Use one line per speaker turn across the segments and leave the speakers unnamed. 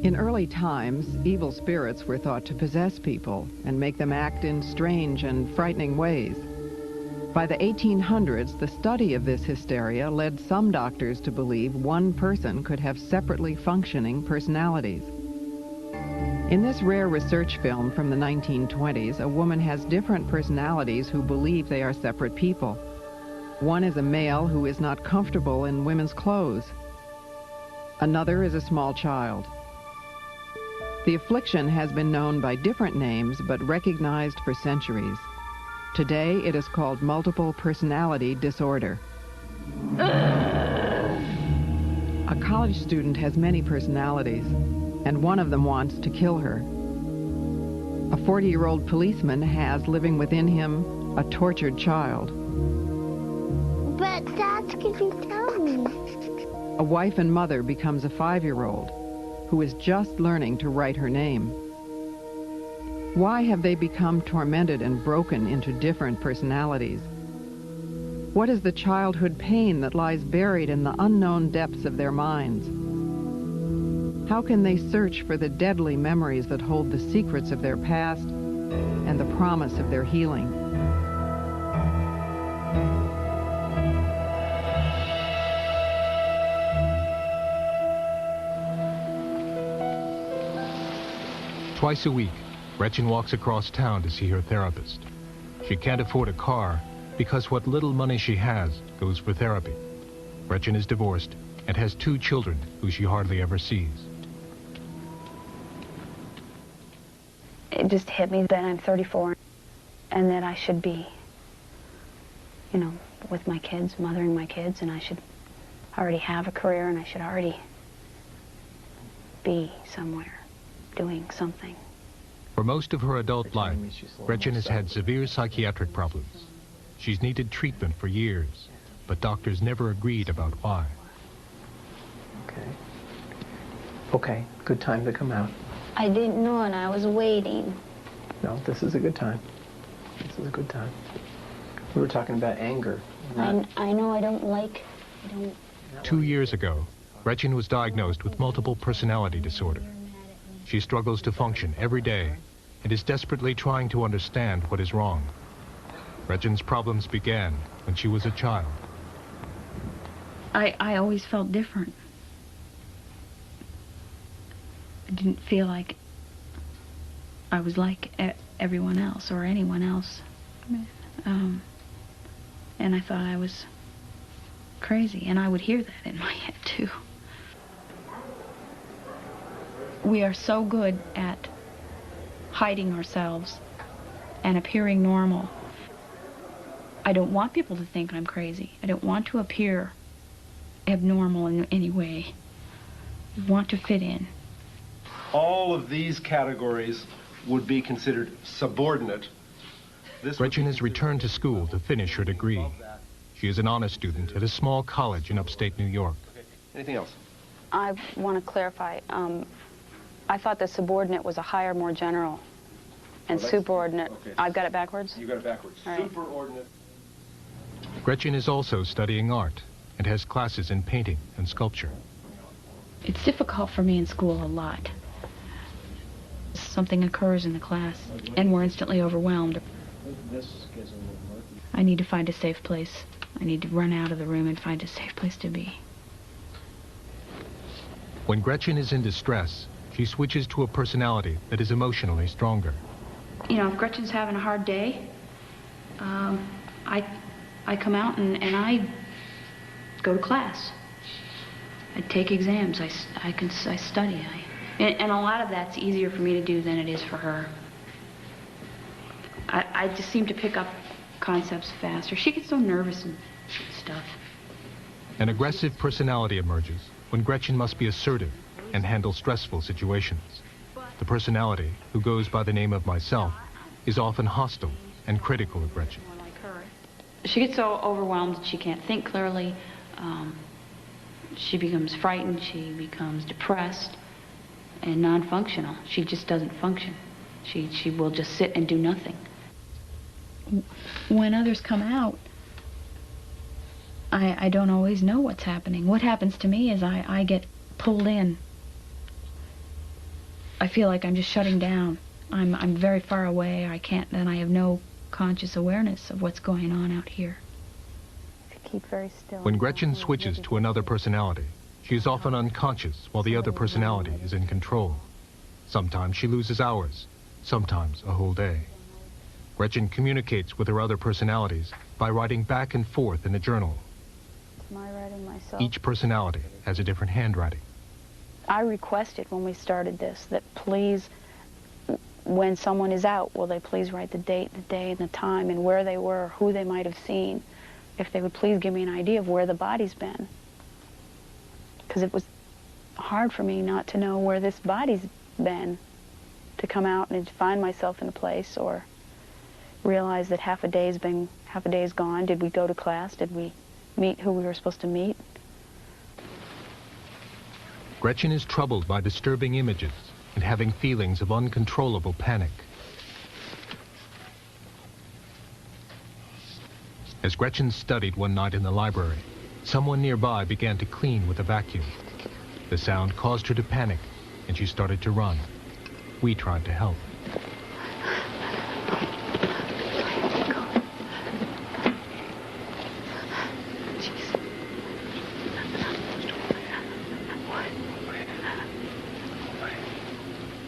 In early times, evil spirits were thought to possess people and make them act in strange and frightening ways. By the 1800s, the study of this hysteria led some doctors to believe one person could have separately functioning personalities. In this rare research film from the 1920s, a woman has different personalities who believe they are separate people. One is a male who is not comfortable in women's clothes. Another is a small child. The affliction has been known by different names but recognized for centuries. Today, it is called multiple personality disorder. A college student has many personalities, and one of them wants to kill her. A 40-year-old policeman has living within him a tortured child.
But Dad, can you tell me?
A wife and mother becomes a 5-year-old who is just learning to write her name. Why have they become tormented and broken into different personalities? What is the childhood pain that lies buried in the unknown depths of their minds? How can they search for the deadly memories that hold the secrets of their past and the promise of their healing?
Twice a week, Gretchen walks across town to see her therapist. She can't afford a car because what little money she has goes for therapy. Gretchen is divorced and has 2 children who she hardly ever sees.
It just hit me that I'm 34 and that I should be, with my kids, mothering my kids, and I should already have a career and I should already be somewhere doing something.
For most of her adult life, Gretchen has had severe psychiatric problems. She's needed treatment for years, but doctors never agreed about why.
Okay, good time to come out.
I didn't know and I was waiting.
No, this is a good time. This is a good time. We were talking about anger.
I know I don't.
2 years ago, Gretchen was diagnosed with multiple personality disorder. She struggles to function every day and is desperately trying to understand what is wrong. Gretchen's problems began when she was a child.
I always felt different. I didn't feel like I was like everyone else or anyone else. And I thought I was crazy, and I would hear that in my head too. We are so good at hiding ourselves and appearing normal. I don't want people to think I'm crazy. I don't want to appear abnormal in any way. I want to fit in.
All of these categories would be considered subordinate.
Gretchen has returned to school to finish her degree. She is an honor student at a small college in upstate New York.
Okay. Anything else?
I want to clarify. I thought that subordinate was a higher, more general, and superordinate.
Okay.
I've got it backwards?
You got it backwards.
All right.
Superordinate.
Gretchen is also studying art and has classes in painting and sculpture.
It's difficult for me in school a lot. Something occurs in the class, and we're instantly overwhelmed. I need to find a safe place. I need to run out of the room and find a safe place to be.
When Gretchen is in distress, she switches to a personality that is emotionally stronger.
If Gretchen's having a hard day, I come out and I go to class. I take exams. I study. And a lot of that's easier for me to do than it is for her. I just seem to pick up concepts faster. She gets so nervous and stuff.
An aggressive personality emerges when Gretchen must be assertive and handle stressful situations. The personality, who goes by the name of myself, is often hostile and critical of Gretchen.
She gets so overwhelmed that she can't think clearly. She becomes frightened. She becomes depressed and non-functional. She just doesn't function. She will just sit and do nothing. When others come out, I don't always know what's happening. What happens to me is I get pulled in I feel like I'm just shutting down. I'm very far away. I can't, and I have no conscious awareness of what's going on out here.
Keep very still.
When Gretchen switches to another personality, she is often unconscious while the other personality is in control. Sometimes she loses hours, sometimes a whole day. Gretchen communicates with her other personalities by writing back and forth in a journal.
Am I writing myself?
Each personality has a different handwriting.
I requested when we started this that please, when someone is out, will they please write the date, the day, and the time, and where they were, who they might have seen. If they would please give me an idea of where the body's been. Because it was hard for me not to know where this body's been, to come out and find myself in a place or realize that half a day's gone. Did we go to class? Did we meet who we were supposed to meet?
Gretchen is troubled by disturbing images and having feelings of uncontrollable panic. As Gretchen studied one night in the library, someone nearby began to clean with a vacuum. The sound caused her to panic, and she started to run. We tried to help.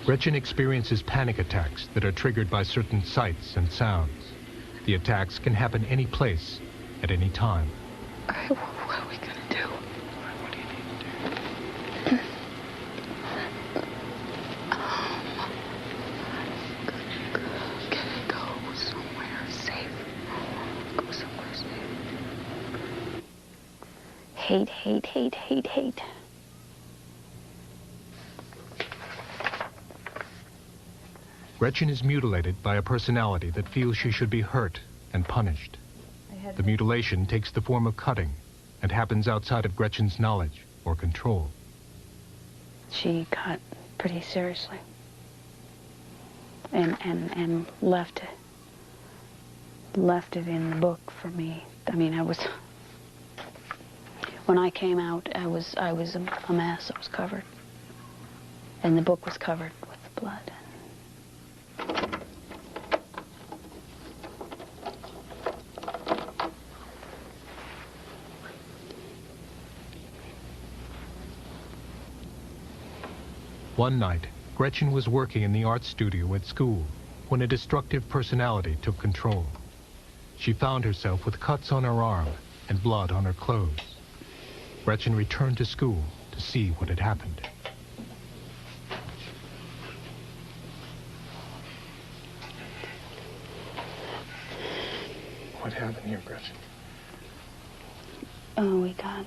Gretchen experiences panic attacks that are triggered by certain sights and sounds. The attacks can happen any place, at any time.
What are we going to do?
What do you need to do?
Go somewhere safe. Go somewhere safe. Hate, hate, hate, hate, hate.
Gretchen is mutilated by a personality that feels she should be hurt and punished. The mutilation takes the form of cutting and happens outside of Gretchen's knowledge or control.
She cut pretty seriously and left it in the book for me. I mean, when I came out, I was a mess. I was covered, and the book was covered with blood.
One night, Gretchen was working in the art studio at school when a destructive personality took control. She found herself with cuts on her arm and blood on her clothes. Gretchen returned to school to see what had happened.
What happened here, Gretchen?
Oh, we got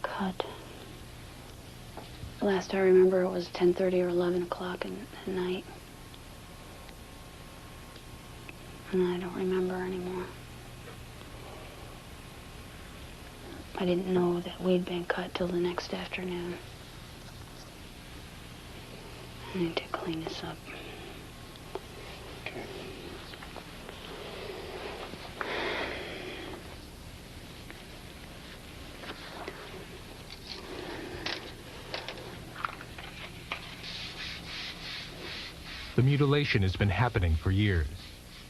cut. Last I remember, it was 10:30 or 11 o'clock at night. And I don't remember anymore. I didn't know that we'd been cut till the next afternoon. I need to clean this up.
Okay.
The mutilation has been happening for years.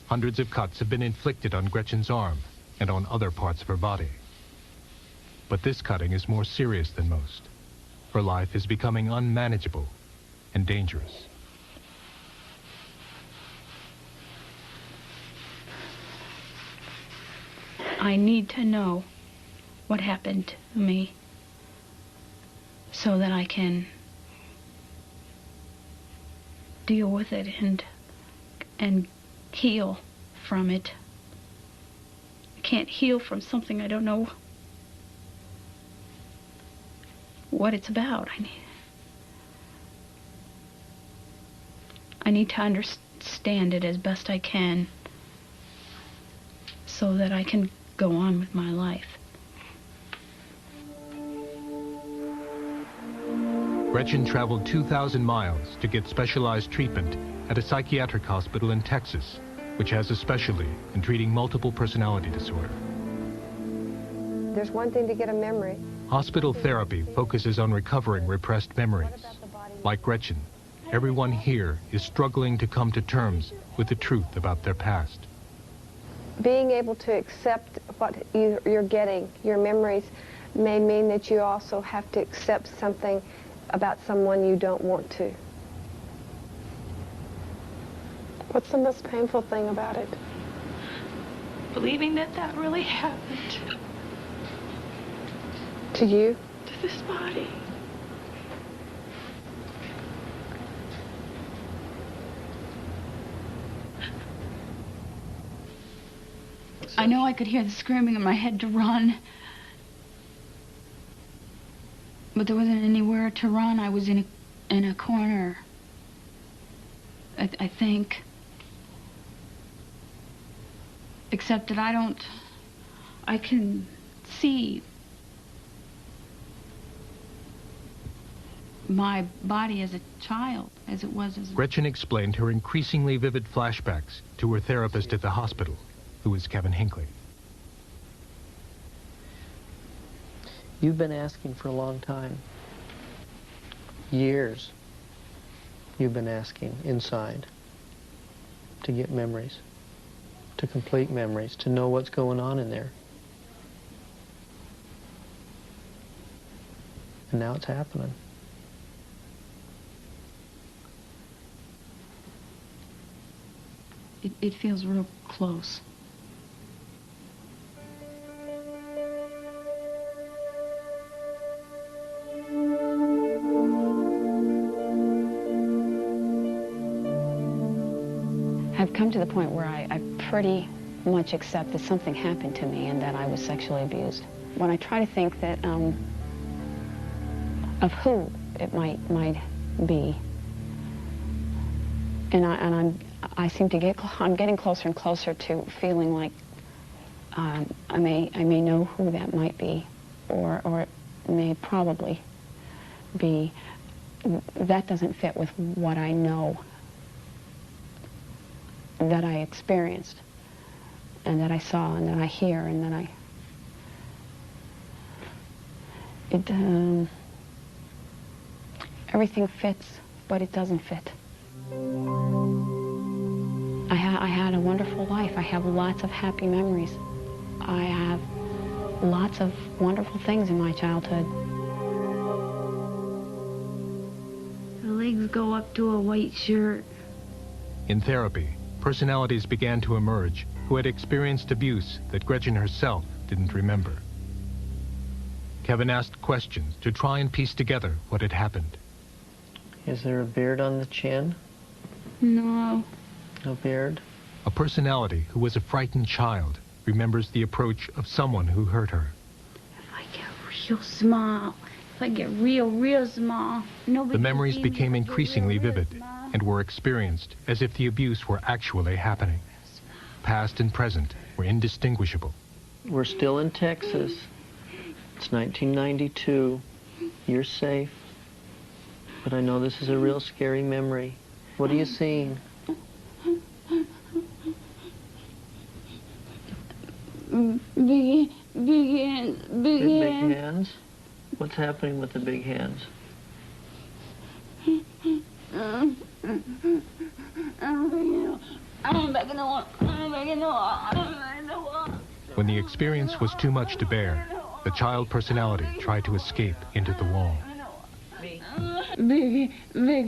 Hundreds of cuts have been inflicted on Gretchen's arm and on other parts of her body. But this cutting is more serious than most. Her life is becoming unmanageable and dangerous.
I need to know what happened to me so that I can deal with it and heal from it. I can't heal from something I don't know what it's about. I need to understand it as best I can so that I can go on with my life.
Gretchen traveled 2,000 miles to get specialized treatment at a psychiatric hospital in Texas, which has a specialty in treating multiple personality disorder.
There's one thing to get a memory.
Hospital therapy focuses on recovering repressed memories. Like Gretchen, everyone here is struggling to come to terms with the truth about their past.
Being able to accept what you're getting, your memories, may mean that you also have to accept something about someone you don't want to. What's the most painful thing about it?
Believing that that really happened
To you?
to this body. I know I could hear the screaming in my head to run, but there wasn't anywhere to run. I was in a corner, I think. Except that I can see my body as a child, as it was as a...
Gretchen explained her increasingly vivid flashbacks to her therapist at the hospital, who was Kevin Hinckley.
You've been asking for a long time. Years. You've been asking inside to get memories, to complete memories, to know what's going on in there. And now it's happening.
It feels real close.
I've come to the point where I pretty much accept that something happened to me and that I was sexually abused. When I try to think that of who it might be, and I seem to I'm getting closer and closer to feeling like I may know who that might be, or it may probably be. That doesn't fit with what I know that I experienced, and that I saw, and that I hear, and that everything fits, but it doesn't fit. I had a wonderful life. I have lots of happy memories. I have lots of wonderful things in my childhood.
The legs go up to a white shirt.
In therapy, personalities began to emerge who had experienced abuse that Gretchen herself didn't remember. Kevin asked questions to try and piece together what had happened.
Is there a beard on the chin?
No.
No beard?
A personality who was a frightened child remembers the approach of someone who hurt her.
If I get real small, if I get real small, nobody.
The memories
can see me.
became
If I get
increasingly
real
vivid
small.
and were experienced as if the abuse were actually happening. Past and present were indistinguishable.
We're still in Texas. It's 1992. You're safe. But I know this is a real scary memory. What are you seeing?
Big hands, big
Big
hands.
hands? What's happening with the big hands?
When the experience was too much to bear, the child personality tried to escape into the wall.
Big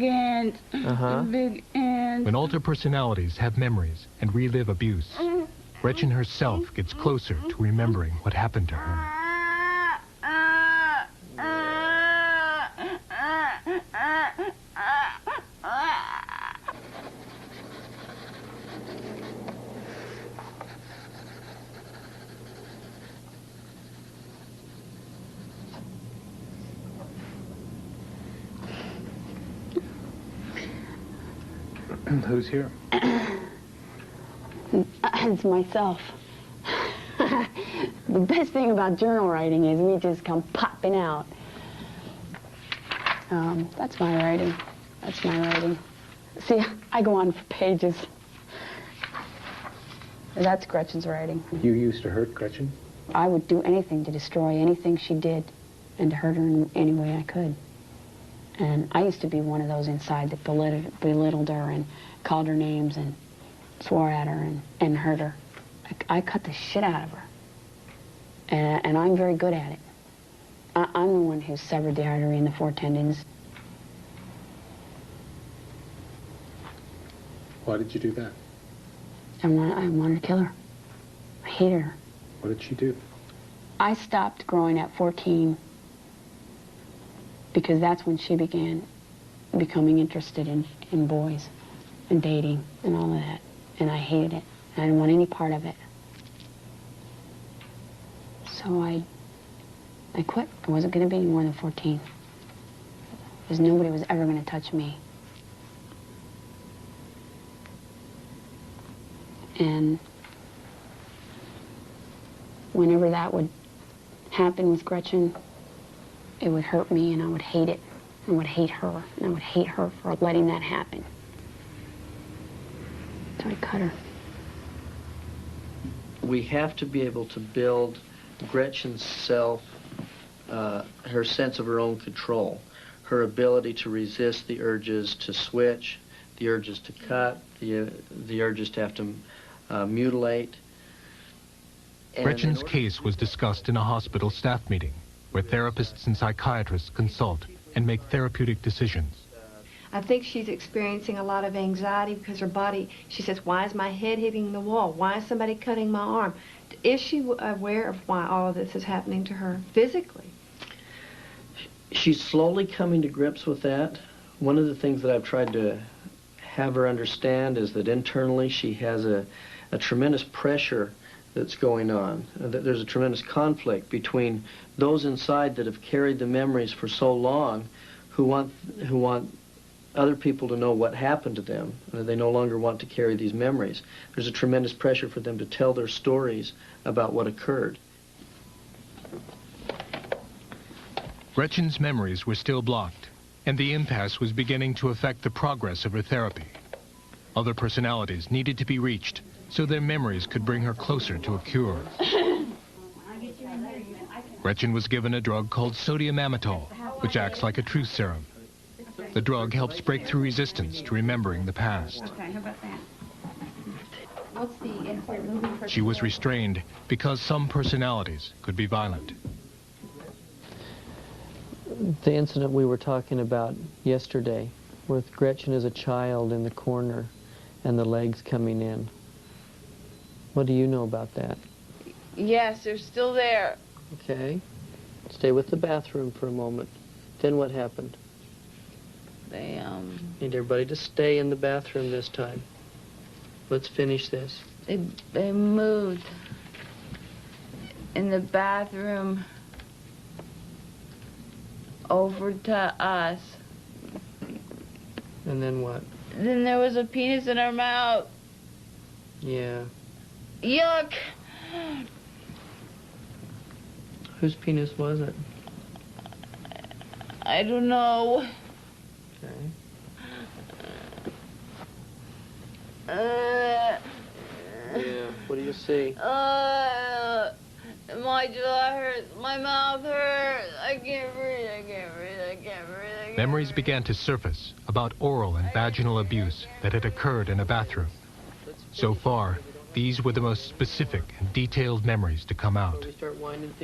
hands.
Uh-huh.
Big hands.
When alter personalities have memories and relive abuse, Gretchen herself gets closer to remembering what happened to her.
Who's here?
It's myself. The best thing about journal writing is me just come popping out. That's my writing. That's my writing. See, I go on for pages. That's Gretchen's writing.
You used to hurt Gretchen?
I would do anything to destroy anything she did and to hurt her in any way I could. And I used to be one of those inside that belittled her and called her names and swore at her and hurt her. I cut the shit out of her. And I'm very good at it. I'm the one who severed the artery in the 4 tendons.
Why did you do that?
I wanted to kill her. I hated her.
What did she do?
I stopped growing at 14 because that's when she began becoming interested in boys and dating and all of that. And I hated it. I didn't want any part of it. So I quit. I wasn't going to be any more than 14. Because nobody was ever going to touch me. And whenever that would happen with Gretchen, it would hurt me and I would hate it. I would hate her, and I would hate her for letting that happen. So I cut her.
We have to be able to build Gretchen's self, her sense of her own control, her ability to resist the urges to switch, the urges to cut, the urges to have to mutilate.
Gretchen's case was discussed in a hospital staff meeting where therapists and psychiatrists consult and make therapeutic decisions.
I think she's experiencing a lot of anxiety because her body, she says, why is my head hitting the wall? Why is somebody cutting my arm? Is she aware of why all of this is happening to her physically?
She's slowly coming to grips with that. One of the things that I've tried to have her understand is that internally she has a tremendous pressure that's going on. That there's a tremendous conflict between those inside that have carried the memories for so long who want other people to know what happened to them. They no longer want to carry these memories. There's a tremendous pressure for them to tell their stories about what occurred.
Gretchen's memories were still blocked, and the impasse was beginning to affect the progress of her therapy. Other personalities needed to be reached so their memories could bring her closer to a cure. Gretchen was given a drug called sodium amytal, which acts like a truth serum. The drug helps break through resistance to remembering the past.
Okay, how about that? What's the
She was restrained because some personalities could be violent.
The incident we were talking about yesterday, with Gretchen as a child in the corner and the legs coming in. What do you know about that?
Yes, they're still there.
Okay. Stay with the bathroom for a moment. Then what happened?
They,
Need everybody to stay in the bathroom this time. Let's finish this.
They moved in the bathroom over to us.
And then what?
Then there was a penis in her mouth.
Yeah.
Yuck!
Whose penis was it?
I don't know.
Okay. Yeah, what do you see?
My jaw hurts, my mouth hurts, I can't breathe, I can't breathe, I can't breathe.
Memories began to surface about oral and vaginal abuse that had occurred in a bathroom. So far, these were the most specific and detailed memories to come out.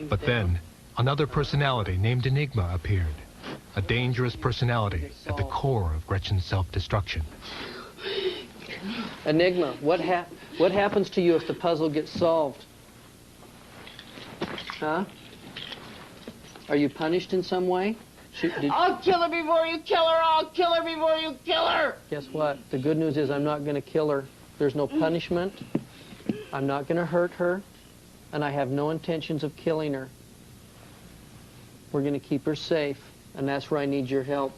But then, another personality named Enigma appeared. A dangerous personality at the core of Gretchen's self-destruction.
Enigma, what happens to you if the puzzle gets solved? Huh? Are you punished in some way?
I'll kill her before you kill her! I'll kill her before you kill her!
Guess what? The good news is I'm not going to kill her. There's no punishment. I'm not going to hurt her. And I have no intentions of killing her. We're going to keep her safe. And that's where I need your help.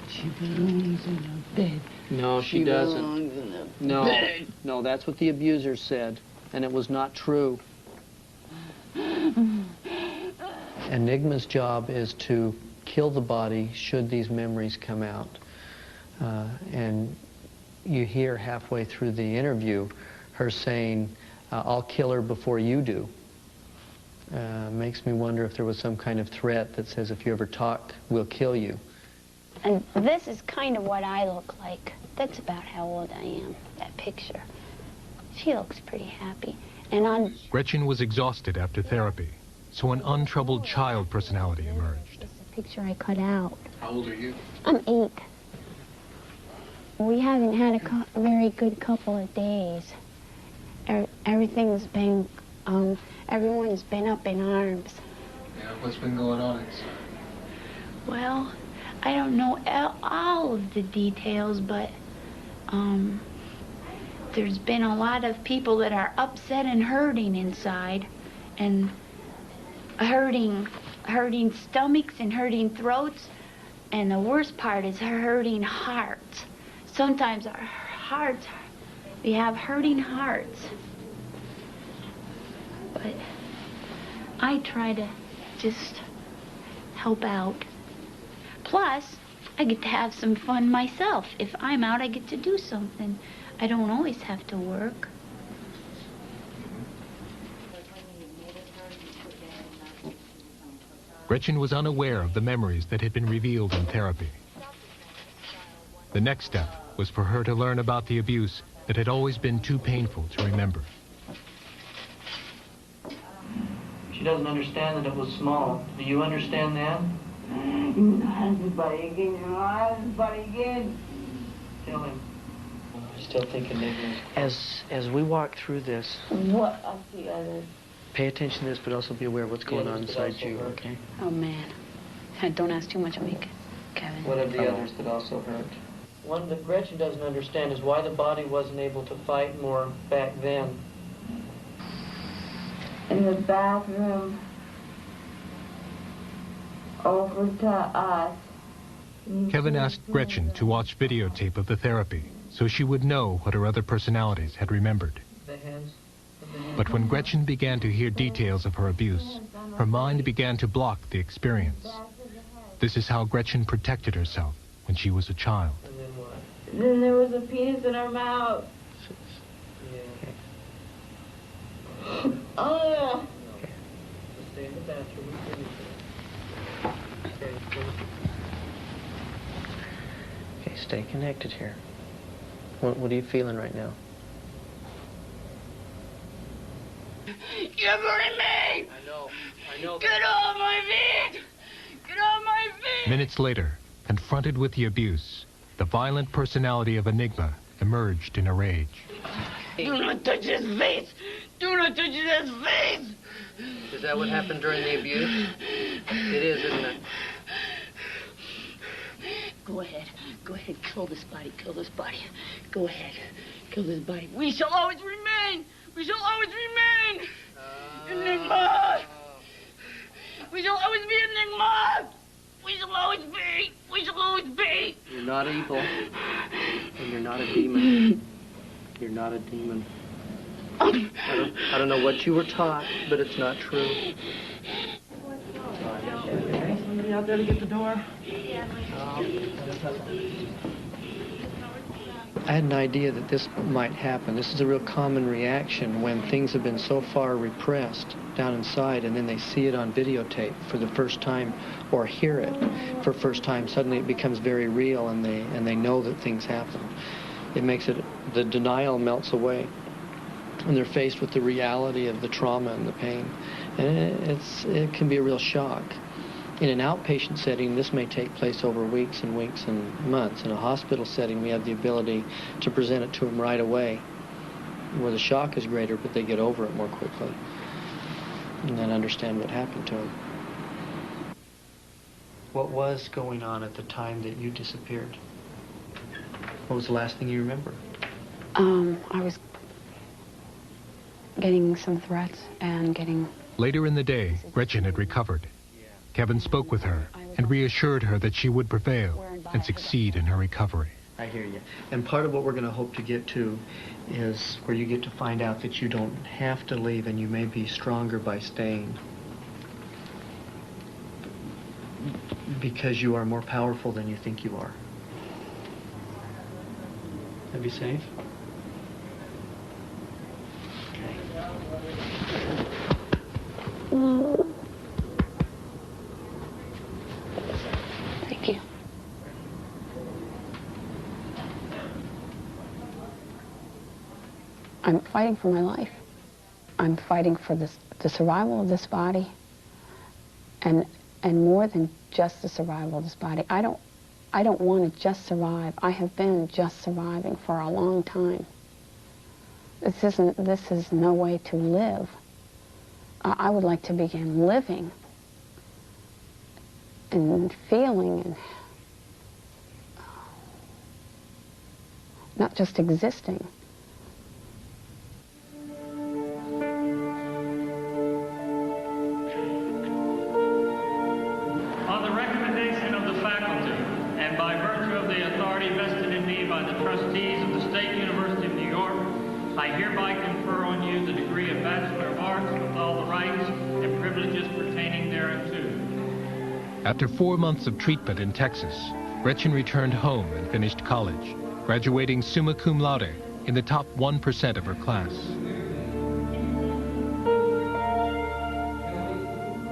She belongs in a bed.
No, she doesn't. No, that's what the abuser said. And it was not true. Enigma's job is to kill the body should these memories come out. And you hear halfway through the interview her saying, I'll kill her before you do. Makes me wonder if there was some kind of threat that says if you ever talk, we'll kill you.
And this is kind of what I look like. That's about how old I am, that picture. She looks pretty happy. And on
Gretchen was exhausted after therapy, so an untroubled child personality emerged.
it's a picture I cut out.
How old are you?
I'm 8. We haven't had a very good couple of days. Everything's been, everyone's been up in arms.
Yeah, what's been going on inside?
Well, I don't know all of the details, but there's been a lot of people that are upset and hurting inside, and hurting stomachs and hurting throats, and the worst part is hurting hearts. Sometimes our hearts, we have hurting hearts. But I try to just help out. Plus, I get to have some fun myself. If I'm out, I get to do something. I don't always have to work.
Gretchen was unaware of the memories that had been revealed in therapy. The next step was for her to learn about the abuse that had always been too painful to remember.
She doesn't understand that it was small. Do you understand that? Tell him. I still think enigmas. As we walk through this,
What of the others?
pay attention to this, but also be aware of what's going on inside you, okay?
Oh, man. Don't ask too much of me, Kevin.
What of the others that also hurt? One that Gretchen doesn't understand is why the body wasn't able to fight more back then.
In the bathroom over to us.
Kevin asked Gretchen to watch videotape of the therapy so she would know what her other personalities had remembered.
The hands.
But when Gretchen began to hear details of her abuse, her mind began to block the experience. This is how Gretchen protected herself when she was a child.
And then what?
Then there was a penis in her mouth.
Yeah.
Oh.
Stay in the bathroom and finish it. Okay, stay connected here. What are you feeling right now?
You're hurting me!
I know.
Get off my feet! Get off my feet!
Minutes later, confronted with the abuse, the violent personality of Enigma emerged in a rage.
Do not touch his face! Do not touch his face!
Is that what happened during the abuse? It is, isn't it?
Go ahead, kill this body, Go ahead, kill this body. We shall always remain! We shall always remain! Enigma! We shall always be Enigma! We shall always be! We shall always be!
You're not evil. And you're not a demon. You're not a demon. I don't know what you were taught, but it's not true.
Somebody out there to get the door?
I had an idea that this might happen. This is a real common reaction when things have been so far repressed down inside and then they see it on videotape for the first time or hear it for the first time. Suddenly it becomes very real and they know that things happen. It makes it, the denial melts away and they're faced with the reality of the trauma and the pain. And it can be a real shock. In an outpatient setting, this may take place over weeks and weeks and months. In a hospital setting, we have the ability to present it to them right away, where the shock is greater, but they get over it more quickly and then understand what happened to them. What was going on at the time that you disappeared? What was the last thing you remember?
I was getting some threats and getting...
Later in the day, Gretchen had recovered. Kevin spoke with her and reassured her that she would prevail and succeed in her recovery.
I hear you. And part of what we're going to hope to get to is where you get to find out that you don't have to leave and you may be stronger by staying. Because you are more powerful than you think you are. That be safe?
Thank you. I'm fighting for my life. I'm fighting for the survival of this body, and more than just the survival of this body. I don't want to just survive. I have been just surviving for a long time. This is no way to live. I would like to begin living and feeling and not just existing.
On the recommendation of the faculty and by virtue of the authority vested in me by the trustees of the State University of New York, I hereby confer on you the degree of Bachelor of Arts with all the rights and privileges pertaining thereunto.
After 4 months of treatment in Texas, Gretchen returned home and finished college, graduating summa cum laude in the top 1% of her class.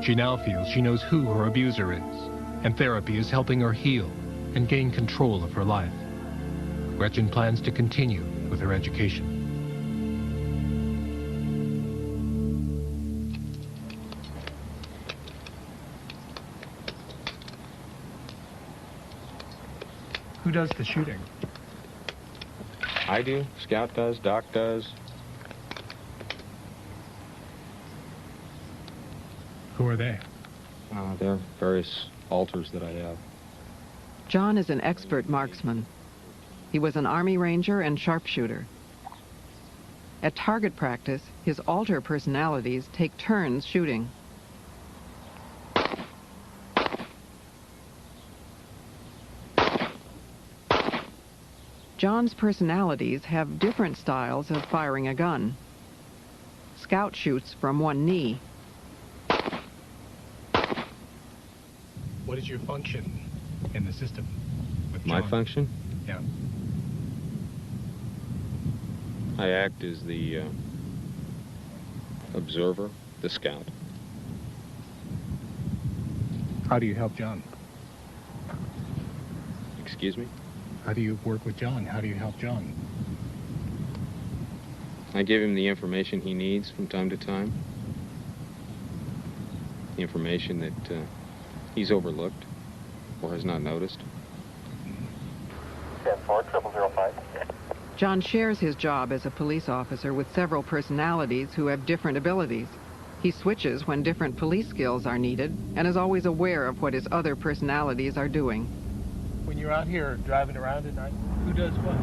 She now feels she knows who her abuser is, and therapy is helping her heal and gain control of her life. Gretchen plans to continue with her education.
Who does the shooting?
I do. Scout does. Doc does.
Who are they?
There are various alters that I have.
John is an expert marksman. He was an Army Ranger and sharpshooter. At target practice, his alter personalities take turns shooting. John's personalities have different styles of firing a gun. Scout shoots from one knee.
What is your function in the system with
My
John?
function?
Yeah.
I act as the observer, the scout.
How do you help John?
Excuse me?
How do you work with John? How do you help John?
I give him the information he needs from time to time. The information that he's overlooked or has not noticed.
10-4-0005.
John shares his job as a police officer with several personalities who have different abilities. He switches when different police skills are needed and is always aware of what his other personalities are doing.
When you're out here driving around at night, who does what?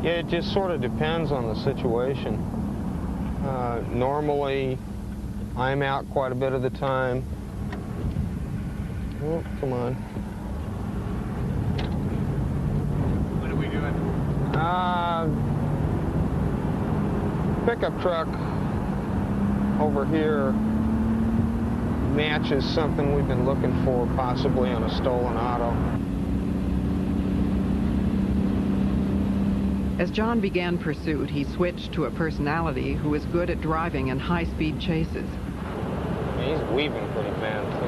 Yeah, it just sort of depends on the situation. Normally, I'm out quite a bit of the time. Oh, come on.
What are we doing?
Pickup truck over here matches something we've been looking for, possibly on a stolen auto.
As John began pursuit, he switched to a personality who is good at driving in high-speed chases.
He's weaving pretty fast, too.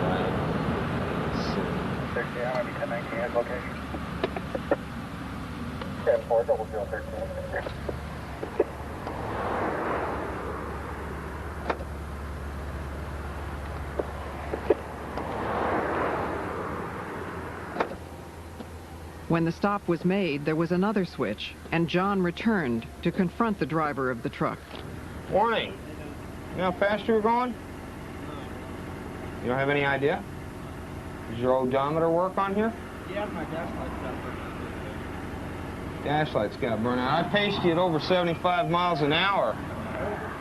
Right. 13, I'm going to be 1019 at location. 10-4-0013.
When the stop was made, there was another switch, and John returned to confront the driver of the truck.
Warning. You know how fast you were going? You don't have any idea? Does your odometer work on here?
Yeah, my flashlight's got burned out.
Flashlight's got burned out. I paced you at over 75 miles an hour.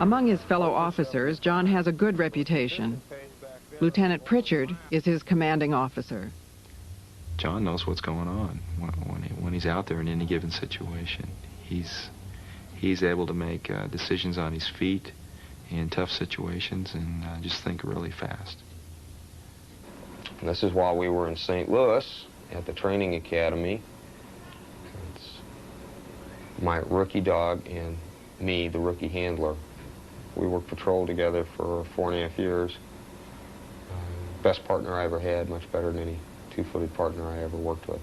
Among his fellow officers, John has a good reputation. Lieutenant Pritchard is his commanding officer.
John knows what's going on when he's out there in any given situation. He's able to make decisions on his feet in tough situations and just think really fast.
And this is while we were in St. Louis at the training academy. It's my rookie dog and me, the rookie handler. We worked patrol together for 4.5 years. Best partner I ever had, much better than any two-footed partner I ever worked with.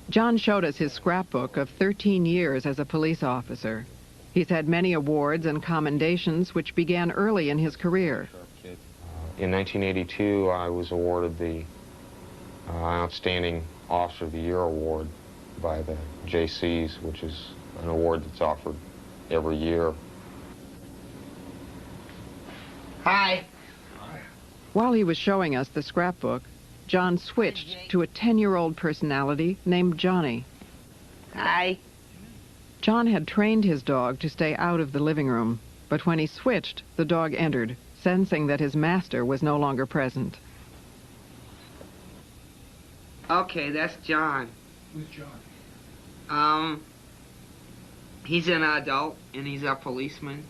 John showed us his scrapbook of 13 years as a police officer. He's had many awards and commendations which began early in his career.
In 1982, I was awarded the Outstanding Officer of the Year award by the JCs, which is an award that's offered every year.
Hi.
While he was showing us the scrapbook, John switched to a 10-year-old personality named Johnny.
Hi.
John had trained his dog to stay out of the living room, but when he switched, the dog entered, sensing that his master was no longer present.
Okay, that's John.
Who's John?
He's an adult, and he's a policeman.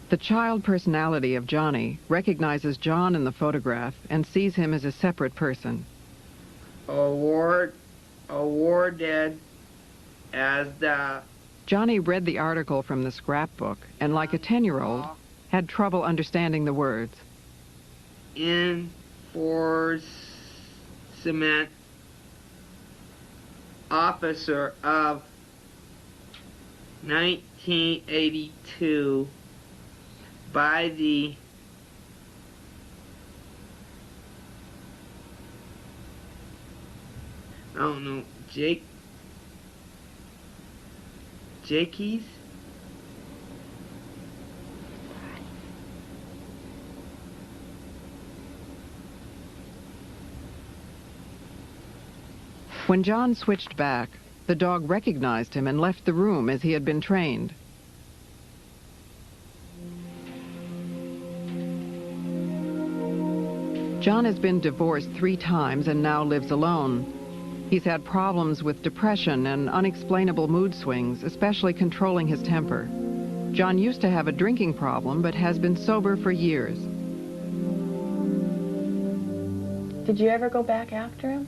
The child personality of Johnny recognizes John in the photograph and sees him as a separate person.
Awarded as the...
Johnny read the article from the scrapbook and, like a 10-year-old, had trouble understanding the words.
Enforcement Officer of 1982 by the I don't know, Jakeys?
When John switched back, the dog recognized him and left the room as he had been trained. John has been divorced 3 times and now lives alone. He's had problems with depression and unexplainable mood swings, especially controlling his temper. John used to have a drinking problem, but has been sober for years.
Did you ever go back after him?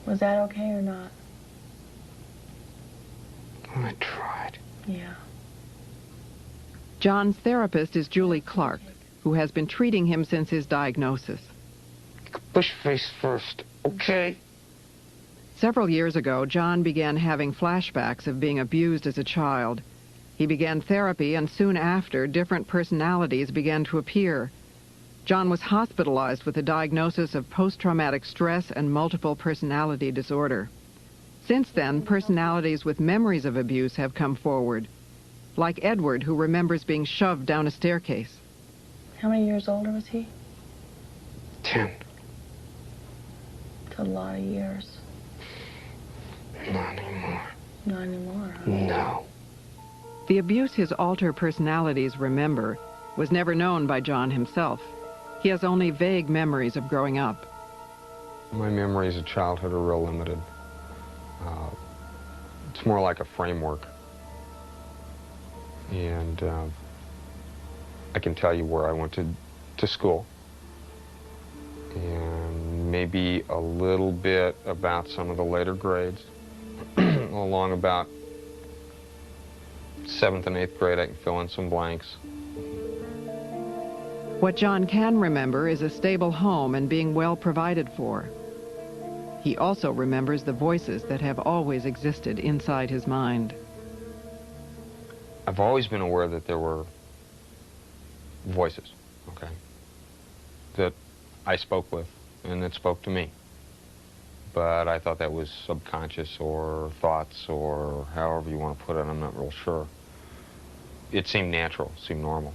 Was that okay or not?
I tried.
Yeah.
John's therapist is Julie Clark, who has been treating him since his diagnosis.
Push face first, okay?
Several years ago, John began having flashbacks of being abused as a child. He began therapy, and soon after, different personalities began to appear. John was hospitalized with a diagnosis of post-traumatic stress and multiple personality disorder. Since then, personalities with memories of abuse have come forward, like Edward, who remembers being shoved down a staircase.
How many years older was he?
10.
It's a lot of years.
Not anymore.
Not anymore, huh?
No.
The abuse his alter personalities remember was never known by John himself. He has only vague memories of growing up.
My memories of childhood are real limited. It's more like a framework. And I can tell you where I went to school. And maybe a little bit about some of the later grades. Along about 7th and 8th grade, I can fill in some blanks.
What John can remember is a stable home and being well provided for. He also remembers the voices that have always existed inside his mind.
I've always been aware that there were voices, okay, that I spoke with and that spoke to me. But I thought that was subconscious or thoughts or however you want to put it, I'm not real sure. It seemed natural, seemed normal.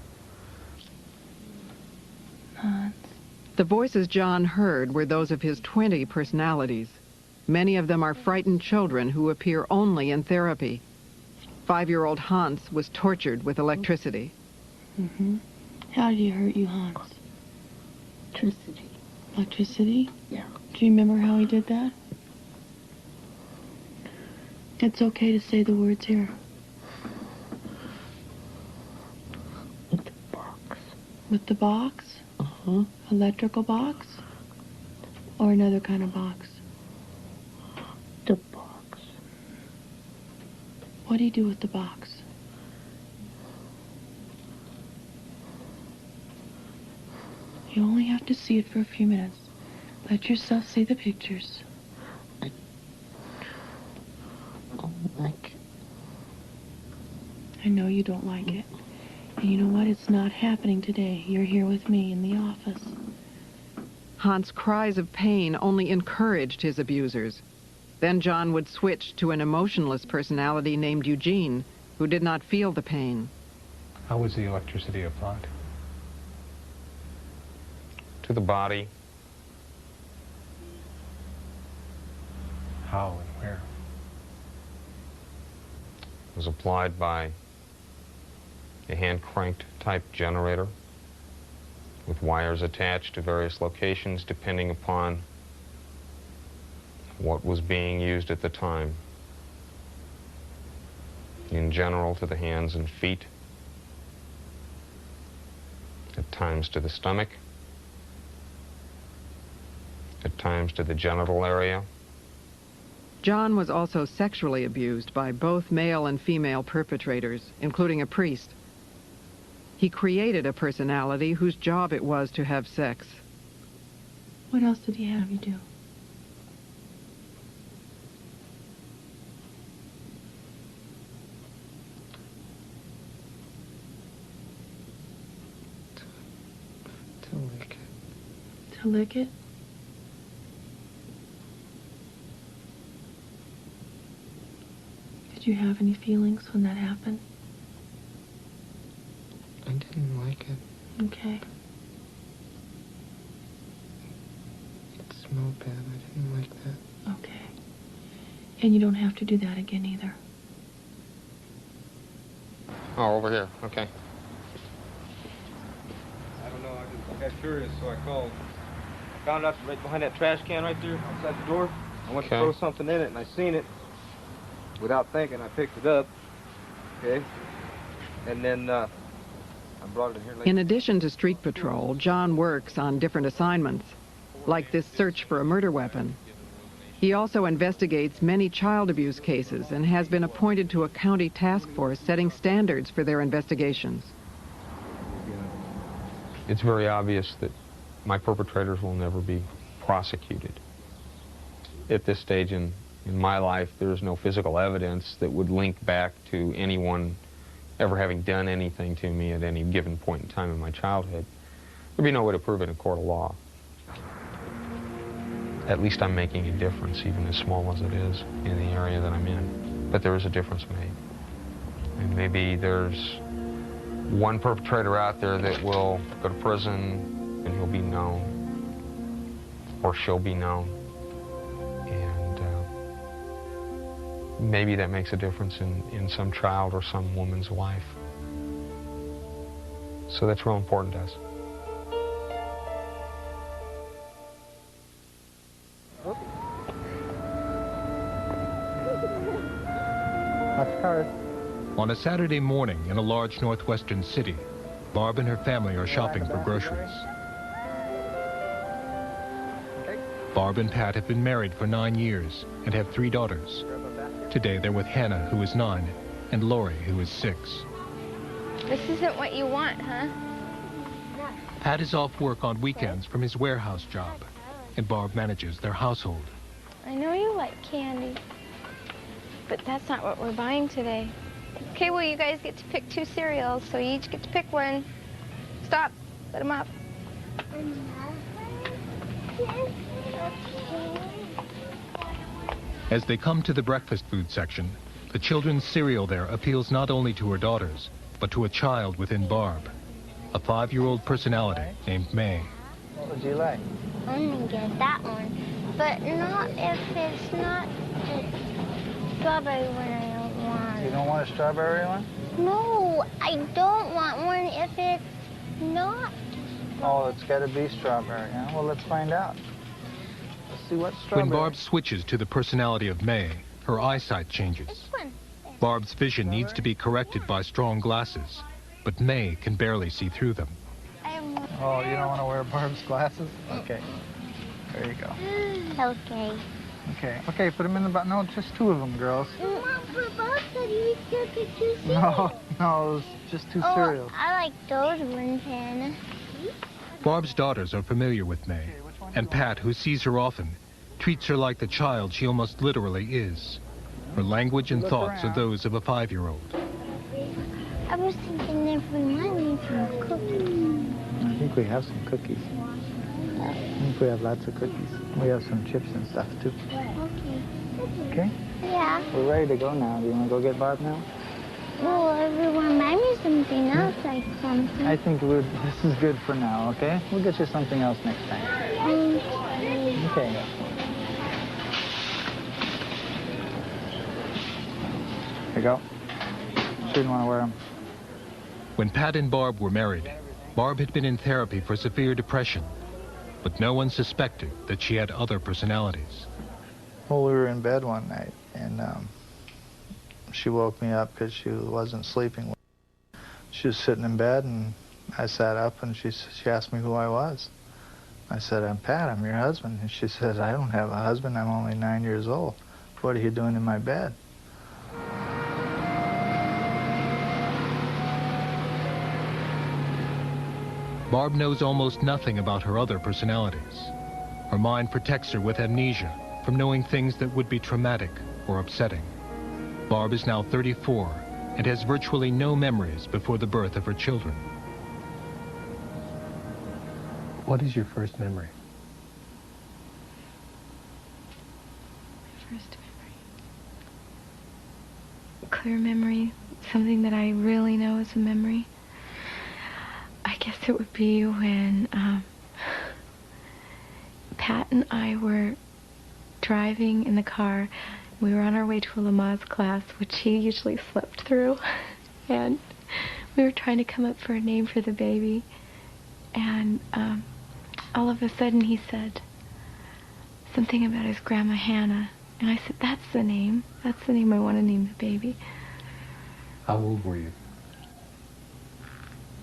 The voices John heard were those of his 20 personalities. Many of them are frightened children who appear only in therapy. 5-year-old Hans was tortured with electricity.
Mm-hmm. How did he hurt you, Hans?
Electricity.
Electricity?
Yeah.
Do you remember how he did that? It's okay to say the words here.
With the box.
With the box?
Uh-huh.
Electrical box? Or another kind of box? What do you do with the box? You only have to see it for a few minutes. Let yourself see the pictures.
I don't like it.
I know you don't like it. And you know what? It's not happening today. You're here with me in the office.
Hans's cries of pain only encouraged his abusers. Then John would switch to an emotionless personality named Eugene, who did not feel the pain.
How was the electricity applied?
To the body.
How and where?
It was applied by a hand-cranked type generator with wires attached to various locations depending upon what was being used at the time. In general, to the hands and feet, at times to the stomach, at times to the genital area.
John was also sexually abused by both male and female perpetrators, including a priest. He created a personality whose job it was to have sex.
What else did he have you do?
To lick it.
To lick it? Did you have any feelings when that happened?
I didn't like it.
Okay.
It smelled bad. I didn't like that.
Okay. And you don't have to do that again either.
Oh, over here. Okay.
I don't know, I got curious, so I called. I found out right behind that trash can right there, outside the door. I went to throw something in it, and I seen it. Without thinking, I picked it up. Okay? And then, I brought it in here later.
In addition to street patrol, John works on different assignments, like this search for a murder weapon. He also investigates many child abuse cases and has been appointed to a county task force setting standards for their investigations.
It's very obvious that my perpetrators will never be prosecuted. At this stage in my life, there is no physical evidence that would link back to anyone ever having done anything to me at any given point in time in my childhood. There'd be no way to prove it in a court of law. At least I'm making a difference, even as small as it is, in the area that I'm in. But there is a difference made. And maybe there's one perpetrator out there that will go to prison and he'll be known, or she'll be known. Maybe that makes a difference in some child or some woman's life. So that's real important to us.
On a Saturday morning in a large northwestern city, Barb and her family are shopping for groceries. Barb and Pat have been married for 9 years and have 3 daughters. Today they're with Hannah, who is 9, and Lori, who is 6.
This isn't what you want, huh?
Pat is off work on weekends from his warehouse job, and Barb manages their household.
I know you like candy, but that's not what we're buying today. Okay, well, you guys get to pick 2 cereals, so you each get to pick one. Stop. Let them up.
As they come to the breakfast food section, the children's cereal there appeals not only to her daughters, but to a child within Barb, a 5-year-old personality named May.
What would you like?
I'm gonna get that one, but not if it's not the strawberry one I don't want.
You don't want a strawberry one?
No, I don't want one if it's not.
Oh, it's got to be strawberry, huh? Well, let's find out. Let's see what strawberry.
When Barb switches to the personality of May, her eyesight changes. Barb's vision needs to be corrected by strong glasses, but May can barely see through them.
Oh, you don't want to wear Barb's glasses? Okay. There you go.
Okay.
Okay, put them in the box. No, just 2 of them, girls.
Mom, but Bob said he was going to pick 2 cereals.
No, it's just 2 cereals.
I like those ones, Hannah.
Barb's daughters are familiar with May, and Pat, who sees her often, treats her like the child she almost literally is. Her language and thoughts are those of a 5-year-old.
I was thinking if we might need some cookies.
I think we have some cookies. I think we have lots of cookies. We have some chips and stuff, too.
Okay.
Okay?
Yeah.
We're ready to go now. Do you want to go get Barb now?
Well, if you remind me something else, like something.
I think this is good for now, okay? We'll get you something else next time. Okay. Here you go. She didn't want to wear them.
When Pat and Barb were married, Barb had been in therapy for severe depression, but no one suspected that she had other personalities.
Well, we were in bed one night, and she woke me up because she wasn't sleeping. She was sitting in bed, and I sat up, and she asked me who I was. I said, I'm Pat, I'm your husband. And she said, I don't have a husband, I'm only 9 years old. What are you doing in my bed?
Barb knows almost nothing about her other personalities. Her mind protects her with amnesia from knowing things that would be traumatic or upsetting. Barb is now 34 and has virtually no memories before the birth of her children.
What is your first memory?
First memory. Clear memory, something that I really know is a memory. I guess it would be when Pat and I were driving in the car. We were on our way to a Lamaze class, which he usually slept through. And we were trying to come up for a name for the baby. And all of a sudden he said something about his grandma Hannah. And I said, that's the name. That's the name I want to name the baby.
How old were you?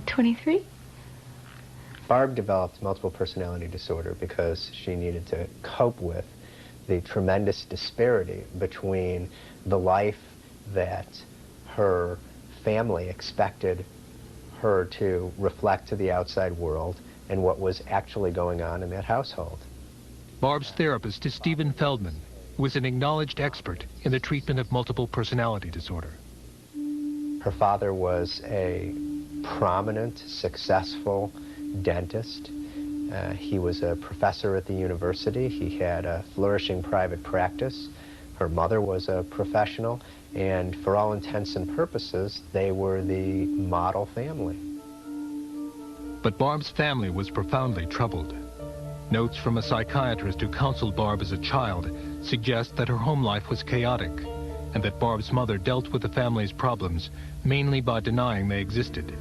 23.
Barb developed multiple personality disorder because she needed to cope with the tremendous disparity between the life that her family expected her to reflect to the outside world and what was actually going on in that household.
Barb's therapist is Stephen Feldman, who is an acknowledged expert in the treatment of multiple personality disorder.
Her father was a prominent, successful dentist. He was a professor at the university. He had a flourishing private practice. Her mother was a professional, and for all intents and purposes, they were the model family.
But Barb's family was profoundly troubled. Notes from a psychiatrist who counseled Barb as a child suggest that her home life was chaotic, and that Barb's mother dealt with the family's problems mainly by denying they existed.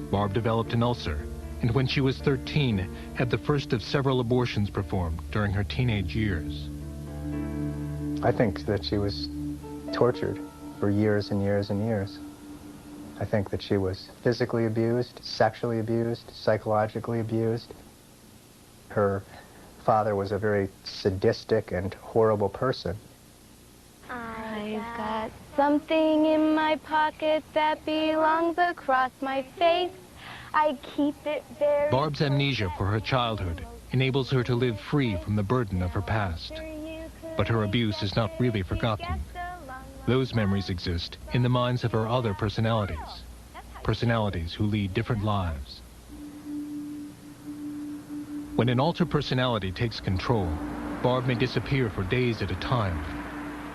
Barb developed an ulcer, and when she was 13, had the first of several abortions performed during her teenage years.
I think that she was tortured for years and years and years. I think that she was physically abused, sexually abused, psychologically abused. Her father was a very sadistic and horrible person.
I've got something in my pocket that belongs across my face. I keep it very...
Barb's amnesia for her childhood enables her to live free from the burden of her past. But her abuse is not really forgotten. Those memories exist in the minds of her other personalities. Personalities who lead different lives. When an alter personality takes control, Barb may disappear for days at a time.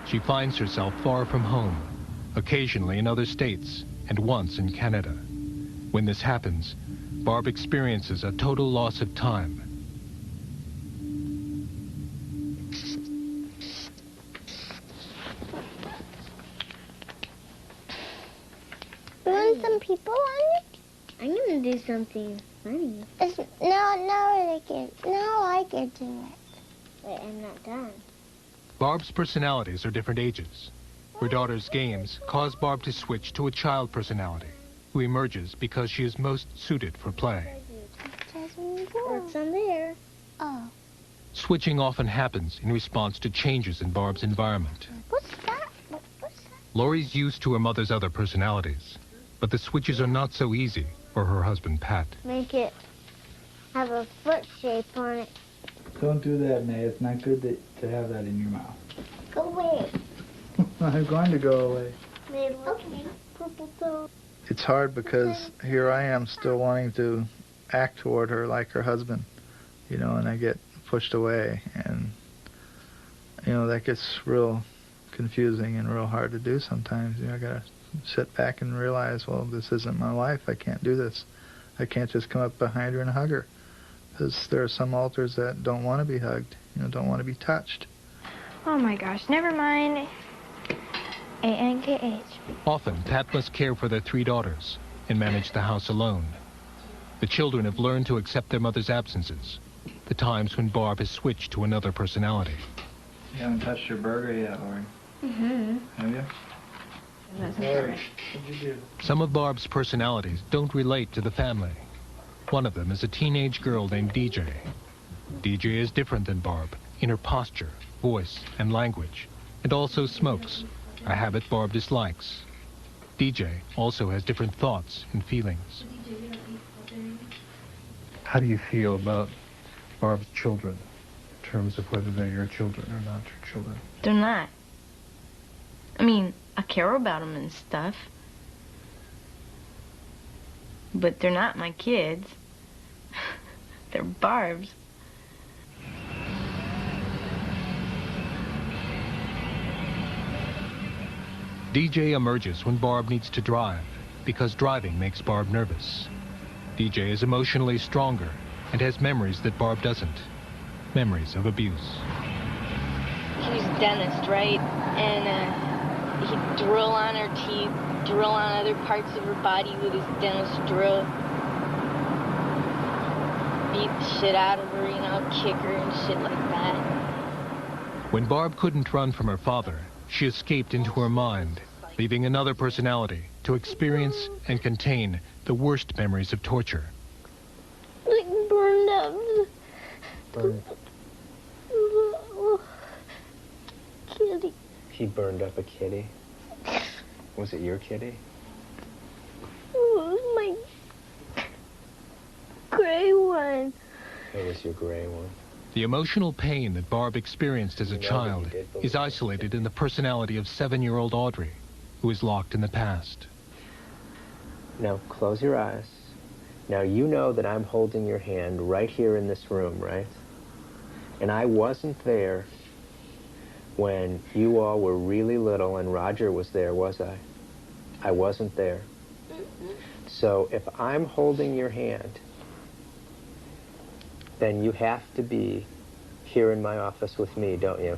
She finds herself far from home, occasionally in other states, and once in Canada. When this happens, Barb experiences a total loss of time.
You want some people on it? I'm gonna do something funny. No, I can do it. Wait, I'm not done.
Barb's personalities are different ages. Her daughter's games cause Barb to switch to a child personality, who emerges because she is most suited for play.
What's on there? Oh.
Switching often happens in response to changes in Barb's environment.
What's that?
Laurie's used to her mother's other personalities, but the switches are not so easy for her husband, Pat.
Make it have a foot shape on it.
Don't do that, May. It's not good to have that in your mouth.
Go away.
I'm going to go away.
May look purple toe.
It's hard because here I am still wanting to act toward her like her husband, you know, and I get pushed away, and, you know, that gets real confusing and real hard to do sometimes. You know, I gotta sit back and realize, well, this isn't my wife. I can't do this. I can't just come up behind her and hug her, because there are some alters that don't want to be hugged, you know, don't want to be touched.
Oh my gosh, never mind. ANKH.
Often, Pat must care for their 3 daughters and manage the house alone. The children have learned to accept their mother's absences, the times when Barb has switched to another personality.
You haven't touched your burger yet, Laurie.
Mm-hmm.
Have you?
That's
What'd you do?
Some of Barb's personalities don't relate to the family. One of them is a teenage girl named DJ. DJ is different than Barb in her posture, voice, and language, and also smokes, a habit Barb dislikes. DJ also has different thoughts and feelings.
How do you feel about Barb's children, in terms of whether they're your children or not your children?
They're not. I mean, I care about them and stuff. But they're not my kids. They're Barb's.
DJ emerges when Barb needs to drive, because driving makes Barb nervous. DJ is emotionally stronger and has memories that Barb doesn't. Memories of abuse.
He was a dentist, right? And he'd drill on her teeth, drill on other parts of her body with his dentist drill. Beat the shit out of her, you know, kick her and shit like that.
When Barb couldn't run from her father, she escaped into her mind, leaving another personality to experience and contain the worst memories of torture.
Like burned up.
Burned.
Kitty.
He burned up a kitty. Was it your kitty?
It was my gray one.
It was your gray one.
The emotional pain that Barb experienced as a child is isolated in the personality of 7-year-old Audrey, who is locked in the past.
Now, close your eyes. Now, you know that I'm holding your hand right here in this room, right? And I wasn't there when you all were really little and Roger was there, was I? I wasn't there. So if I'm holding your hand, then you have to be here in my office with me, don't you?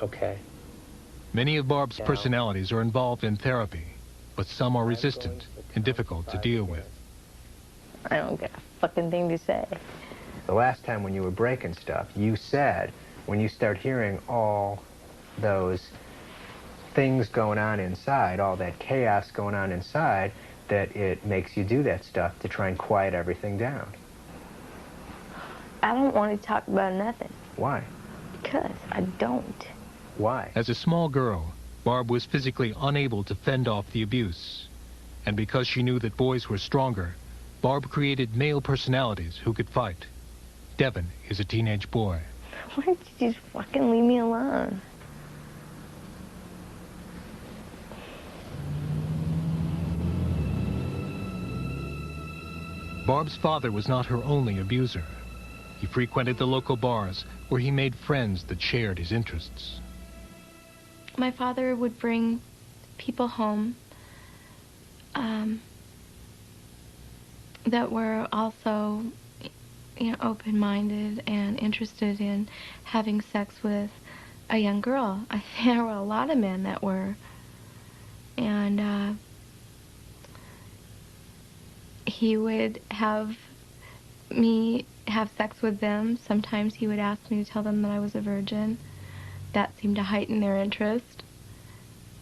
Okay.
Many of Barb's personalities are involved in therapy, but some are resistant and difficult to deal with.
I don't get a fucking thing to say.
The last time when you were breaking stuff, you said when you start hearing all those things going on inside, all that chaos going on inside, that it makes you do that stuff to try and quiet everything down.
I don't want to talk about nothing.
Why?
Because I don't.
Why?
As a small girl, Barb was physically unable to fend off the abuse. And because she knew that boys were stronger, Barb created male personalities who could fight. Devin is a teenage boy.
Why don't you just fucking leave me alone?
Barb's father was not her only abuser. He frequented the local bars where he made friends that shared his interests.
My father would bring people home that were also, you know, open-minded and interested in having sex with a young girl. I think there were a lot of men that were. And he would have me have sex with them. Sometimes he would ask me to tell them that I was a virgin. That seemed to heighten their interest.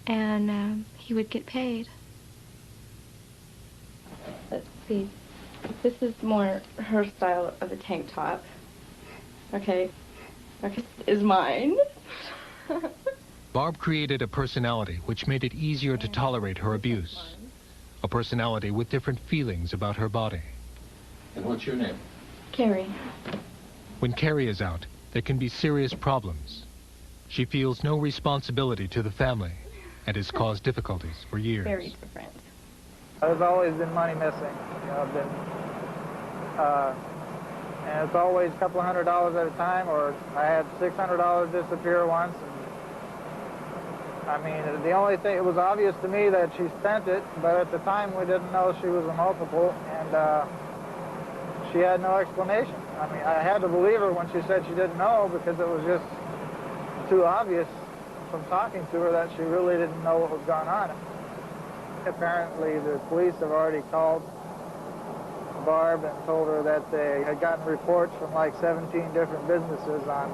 And he would get paid. Let's see. This is more her style of a tank top.
Okay. Okay, is mine.
Barb created a personality which made it easier to tolerate her abuse. A personality with different feelings about her body.
And what's your name?
Carrie.
When Carrie is out, there can be serious problems. She feels no responsibility to the family and has caused difficulties for years.
Very different.
There's always been money missing. And it's always a couple $100 at a time, or I had $600 disappear once. And, I mean, the only thing, it was obvious to me that she spent it, but at the time we didn't know she was a multiple, and she had no explanation. I mean, I had to believe her when she said she didn't know, because it was just too obvious from talking to her that she really didn't know what was going on. Apparently the police have already called Barb and told her that they had gotten reports from like 17 different businesses on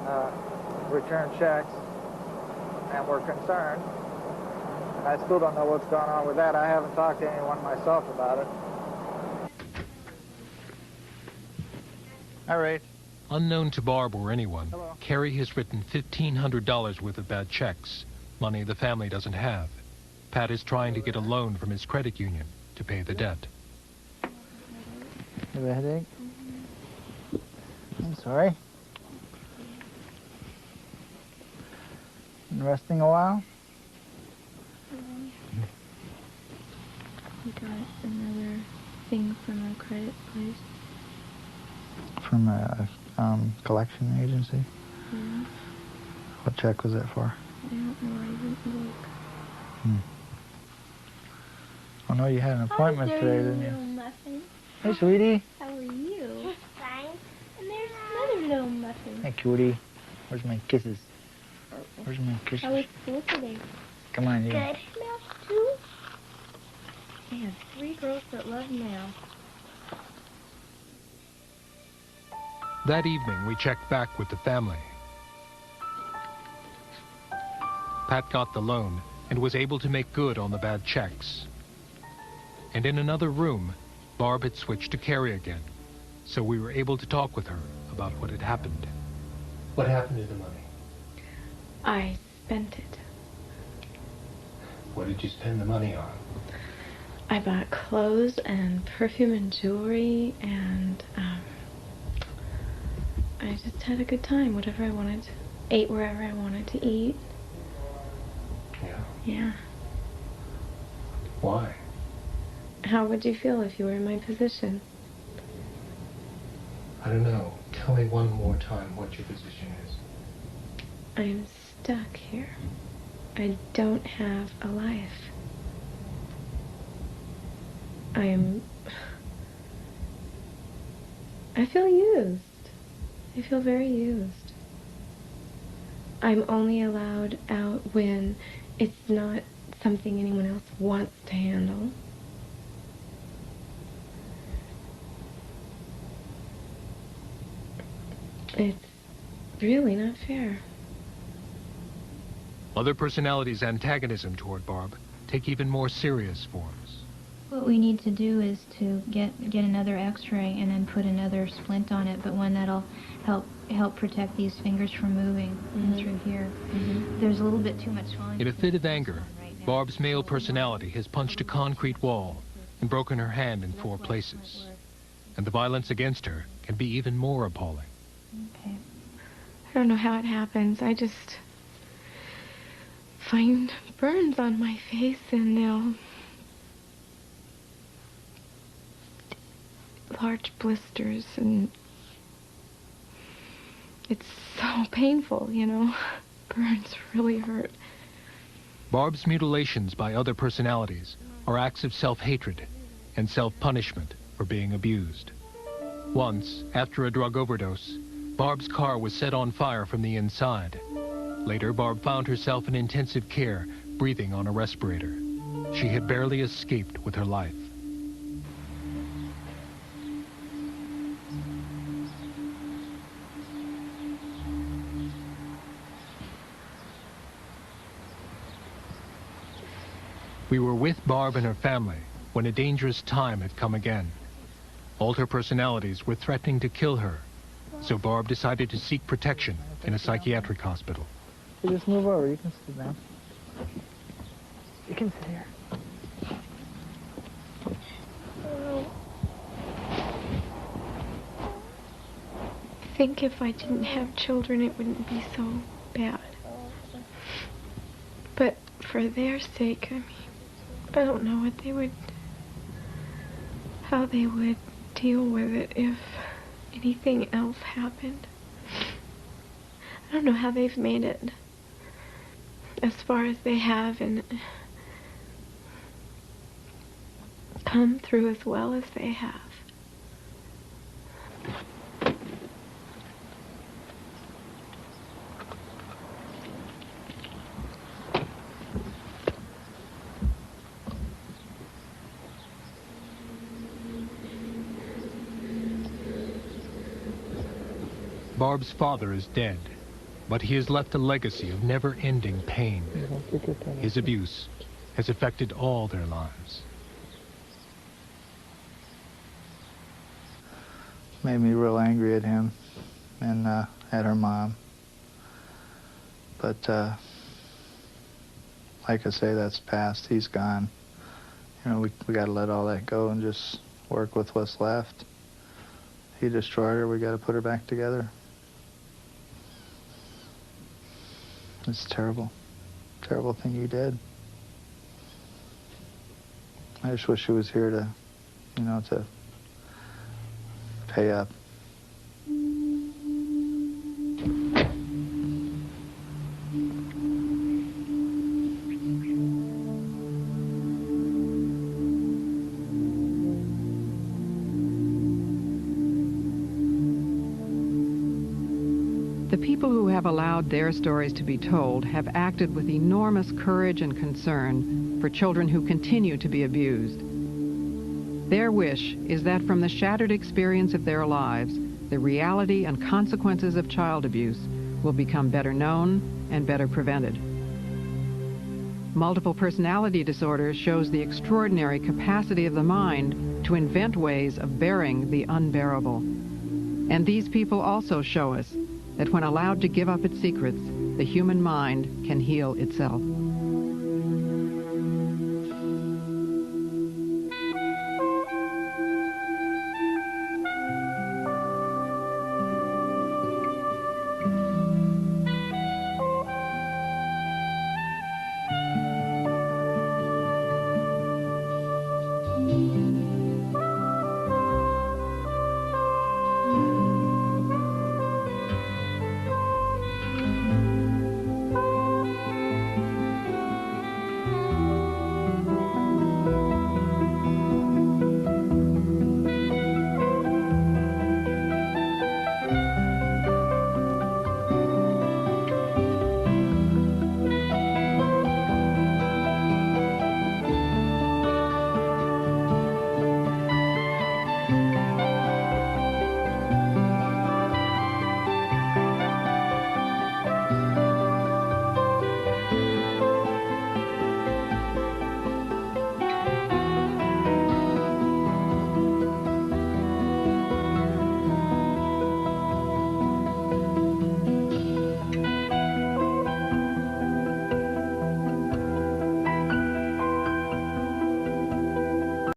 return checks and were concerned. And I still don't know what's going on with that. I haven't talked to anyone myself about it. All right.
Unknown to Barb or anyone, Carrie has written $1,500 worth of bad checks, money the family doesn't have. Pat is trying to get a loan from his credit union to pay the debt.
You have a headache? I'm sorry. Been resting a while?
We got another thing from our credit place.
From a collection agency?
Yeah.
What check was it for?
I don't know, I didn't look.
I know you had an appointment today, didn't you?
Little muffin.
Hey, sweetie.
How are you?
Fine.
And there's another little muffin.
Hey, cutie. Where's my kisses? Where's my kisses?
How was school today?
Come on, you.
Good. Math too? I have 3 girls that love math.
That evening, we checked back with the family. Pat got the loan and was able to make good on the bad checks. And in another room, Barb had switched to Carrie again, so we were able to talk with her about what had happened.
What happened to the money?
I spent it.
What did you spend the money on?
I bought clothes and perfume and jewelry, and I just had a good time, whatever I wanted. Ate wherever I wanted to eat.
Yeah.
Yeah.
Why?
How would you feel if you were in my position?
I don't know. Tell me one more time what your position is.
I'm stuck here. I don't have a life. I feel used. I feel very used. I'm only allowed out when it's not something anyone else wants to handle. It's really not fair.
Other personalities' antagonism toward Barb take even more serious forms.
What we need to do is to get another x-ray and then put another splint on it, but one that'll help protect these fingers from moving through here. There's a little bit too much swelling.
In a fit of anger, Barb's male personality has punched a concrete wall and broken her hand in 4 places. And the violence against her can be even more appalling.
Okay. I don't know how it happens. I just find burns on my face and they'll large blisters, and it's so painful, you know. Burns really hurt.
Barb's mutilations by other personalities are acts of self-hatred and self-punishment for being abused. Once, after a drug overdose, Barb's car was set on fire from the inside. Later, Barb found herself in intensive care, breathing on a respirator. She had barely escaped with her life. We were with Barb and her family when a dangerous time had come again. Alter personalities were threatening to kill her, So Barb decided to seek protection in a psychiatric hospital.
You just move over. You can sit down. You can sit here.
I think if I didn't have children, it wouldn't be so bad. But for their sake, I mean, I don't know what they would, how they would deal with it if anything else happened. I don't know how they've made it as far as they have and come through as well as they have.
Barb's father is dead, but he has left a legacy of never-ending pain. His abuse has affected all their lives.
Made me real angry at him and at her mom. But like I say, that's past. He's gone. You know, we got to let all that go and just work with what's left. He destroyed her. We got to put her back together. It's terrible. Terrible thing you did. I just wish she was here to, you know, to pay up.
The people who have allowed their stories to be told have acted with enormous courage and concern for children who continue to be abused. Their wish is that from the shattered experience of their lives, the reality and consequences of child abuse will become better known and better prevented. Multiple personality disorder shows the extraordinary capacity of the mind to invent ways of bearing the unbearable. And these people also show us that when allowed to give up its secrets, the human mind can heal itself.